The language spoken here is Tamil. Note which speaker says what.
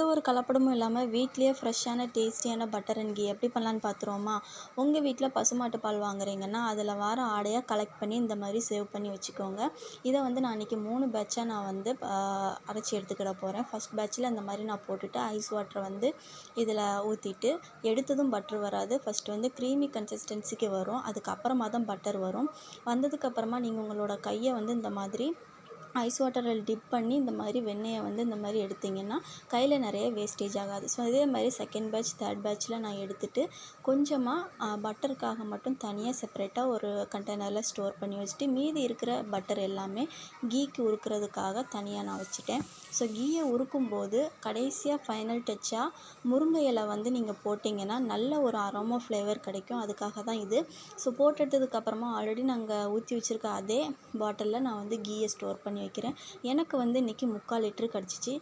Speaker 1: எந்த ஒரு கலப்படமும் இல்லாமல் வீட்லேயே ஃப்ரெஷ்ஷான டேஸ்டியான பட்டர் அண்ட் கீ எப்படி பண்ணலான்னு பார்த்துருவோமா? உங்கள் வீட்டில் பசுமாட்டு பால் வாங்குறீங்கன்னா அதில் வர ஆடையாக கலெக்ட் பண்ணி இந்த மாதிரி சேவ் பண்ணி வச்சுக்கோங்க. இதை வந்து நான் இன்றைக்கி 3 பேட்சாக நான் வந்து அரைச்சி எடுத்துக்கிட போகிறேன். ஃபஸ்ட் பேட்சில் இந்த மாதிரி நான் போட்டுட்டு ஐஸ் வாட்டரை வந்து இதில் ஊற்றிட்டு எடுத்ததும் பட்டர் வராது. ஃபஸ்ட்டு வந்து க்ரீமி கன்சிஸ்டன்சிக்கு வரும். அதுக்கப்புறமா தான் பட்டர் வரும். வந்ததுக்கப்புறமா நீங்கள் உங்களோட கையை வந்து இந்த மாதிரி ஐஸ் வாட்டரில் டிப் பண்ணி இந்த மாதிரி வெண்ணெயை வந்து இந்த மாதிரி எடுத்திங்கன்னா கையில் நிறைய வேஸ்டேஜ் ஆகாது. ஸோ இதே மாதிரி செகண்ட் பேட்ச் தேர்ட் பேட்சில் நான் எடுத்துகிட்டு கொஞ்சமாக பட்டருக்காக மட்டும் தனியாக செப்பரேட்டாக ஒரு கண்டெய்னரில் ஸ்டோர் பண்ணி வச்சுட்டு மீதி இருக்கிற பட்டர் எல்லாமே கீக்கு உருக்கிறதுக்காக தனியாக நான் வச்சுட்டேன். ஸோ கீயை உருக்கும்போது கடைசியாக ஃபைனல் டச்சாக முருங்கை இலை வந்து நீங்கள் போட்டிங்கன்னா நல்ல ஒரு அரோமா ஃப்ளேவர் கிடைக்கும். அதுக்காக தான் இது. ஸோ போட்டு எடுத்ததுக்கப்புறமா ஆல்ரெடி நாங்கள் ஊற்றி வச்சுருக்க அதே பாட்டிலில் நான் வந்து கீயை ஸ்டோர் பண்ணி வைக்கிறேன். எனக்கு வந்து இன்றைக்கி 3/4 லிட்டரு கிடச்சிச்சு.